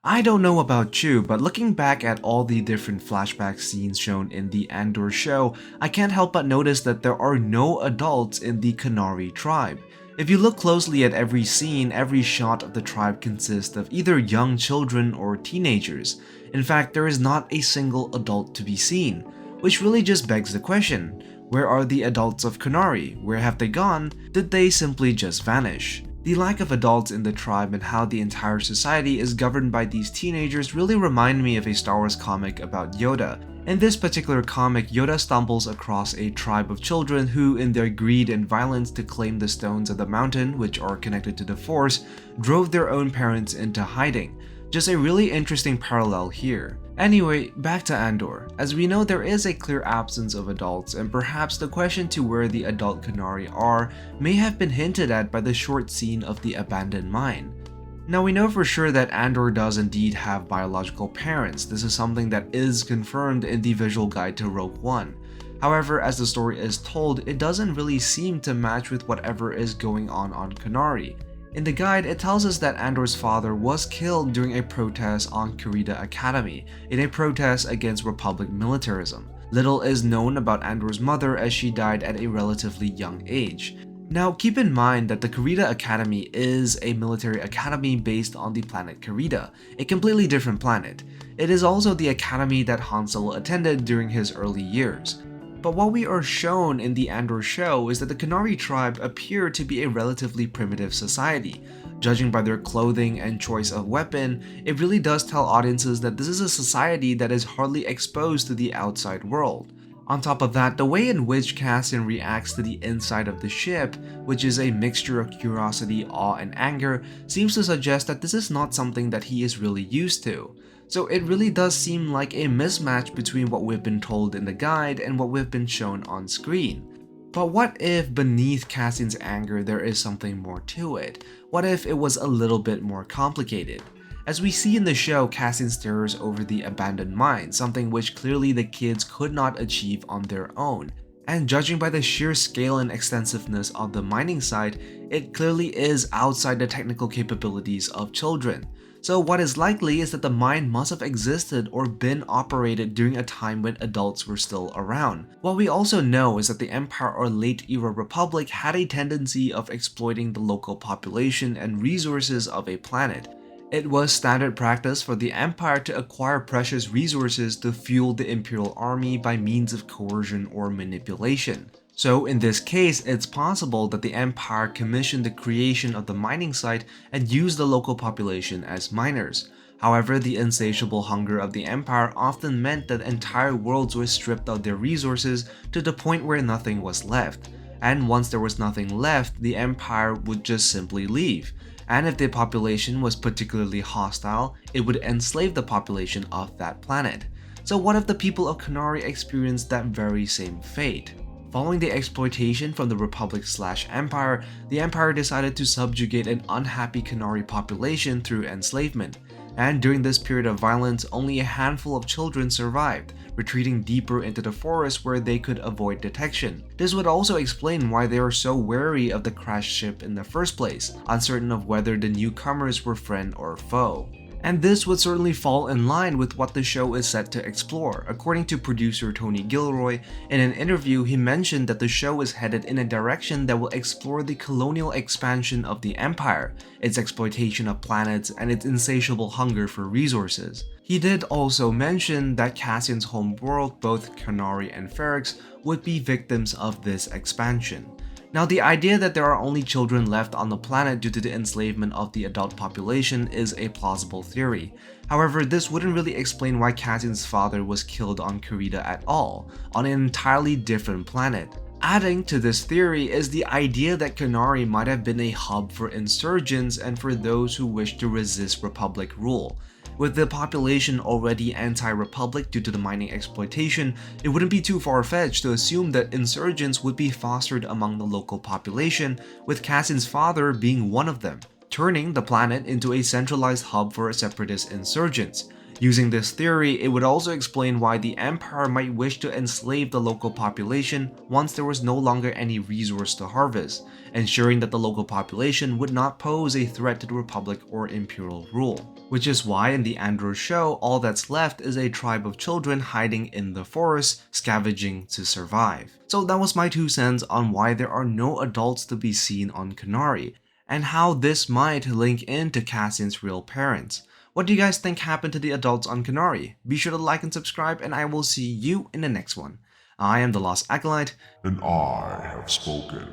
I don't know about you, but looking back at all the different flashback scenes shown in the Andor show, I can't help but notice that there are no adults in the Kanari tribe. If you look closely at every scene, every shot of the tribe consists of either young children or teenagers. In fact, there is not a single adult to be seen, which really just begs the question, where are the adults of Kenari? Where have they gone? Did they simply just vanish? The lack of adults in the tribe and how the entire society is governed by these teenagers really remind me of a Star Wars comic about Yoda. In this particular comic, Yoda stumbles across a tribe of children who, in their greed and violence to claim the stones of the mountain, which are connected to the Force, drove their own parents into hiding. Just a really interesting parallel here. Anyway, back to Andor. As we know, there is a clear absence of adults, and perhaps the question to where the adult Kenari are may have been hinted at by the short scene of the abandoned mine. Now we know for sure that Andor does indeed have biological parents. This is something that is confirmed in the visual guide to Rogue One. However, as the story is told, it doesn't really seem to match with whatever is going on Kenari. In the guide, it tells us that Andor's father was killed during a protest on Kurita Academy, in a protest against Republic militarism. Little is known about Andor's mother as she died at a relatively young age. Now, keep in mind that the Kurita Academy is a military academy based on the planet Kurita, a completely different planet. It is also the academy that Han Solo attended during his early years. But what we are shown in the Andor show is that the Kenari tribe appear to be a relatively primitive society. Judging by their clothing and choice of weapon, it really does tell audiences that this is a society that is hardly exposed to the outside world. On top of that, the way in which Cassian reacts to the inside of the ship, which is a mixture of curiosity, awe, and anger, seems to suggest that this is not something that he is really used to. So it really does seem like a mismatch between what we've been told in the guide and what we've been shown on screen. But what if beneath Cassian's anger there is something more to it? What if it was a little bit more complicated? As we see in the show, Cassian stares over the abandoned mine, something which clearly the kids could not achieve on their own. And judging by the sheer scale and extensiveness of the mining site, it clearly is outside the technical capabilities of children. So what is likely is that the mine must have existed or been operated during a time when adults were still around. What we also know is that the Empire or late era Republic had a tendency of exploiting the local population and resources of a planet. It was standard practice for the Empire to acquire precious resources to fuel the Imperial army by means of coercion or manipulation. So in this case, it's possible that the Empire commissioned the creation of the mining site and used the local population as miners. However, the insatiable hunger of the Empire often meant that entire worlds were stripped of their resources to the point where nothing was left. And once there was nothing left, the Empire would just simply leave. And if the population was particularly hostile, it would enslave the population of that planet. So what if the people of Kenari experienced that very same fate? Following the exploitation from the Republic/Empire, the Empire decided to subjugate an unhappy Kenari population through enslavement. And during this period of violence, only a handful of children survived, retreating deeper into the forest where they could avoid detection. This would also explain why they were so wary of the crashed ship in the first place, uncertain of whether the newcomers were friend or foe. And this would certainly fall in line with what the show is set to explore. According to producer Tony Gilroy, in an interview he mentioned that the show is headed in a direction that will explore the colonial expansion of the Empire, its exploitation of planets, and its insatiable hunger for resources. He did also mention that Cassian's home world, both Kenari and Ferrix, would be victims of this expansion. Now, the idea that there are only children left on the planet due to the enslavement of the adult population is a plausible theory. However, this wouldn't really explain why Cassian's father was killed on Kurita at all, on an entirely different planet. Adding to this theory is the idea that Kenari might have been a hub for insurgents and for those who wish to resist Republic rule. With the population already anti-Republic due to the mining exploitation, it wouldn't be too far-fetched to assume that insurgents would be fostered among the local population, with Cassian's father being one of them, turning the planet into a centralized hub for separatist insurgents. Using this theory, it would also explain why the Empire might wish to enslave the local population once there was no longer any resource to harvest, ensuring that the local population would not pose a threat to the Republic or Imperial rule. Which is why in the Andor show, all that's left is a tribe of children hiding in the forest, scavenging to survive. So that was my 2 cents on why there are no adults to be seen on Kenari, and how this might link into Cassian's real parents. What do you guys think happened to the adults on Kanari? Be sure to like and subscribe, and I will see you in the next one. I am the Lost Acolyte, and I have spoken.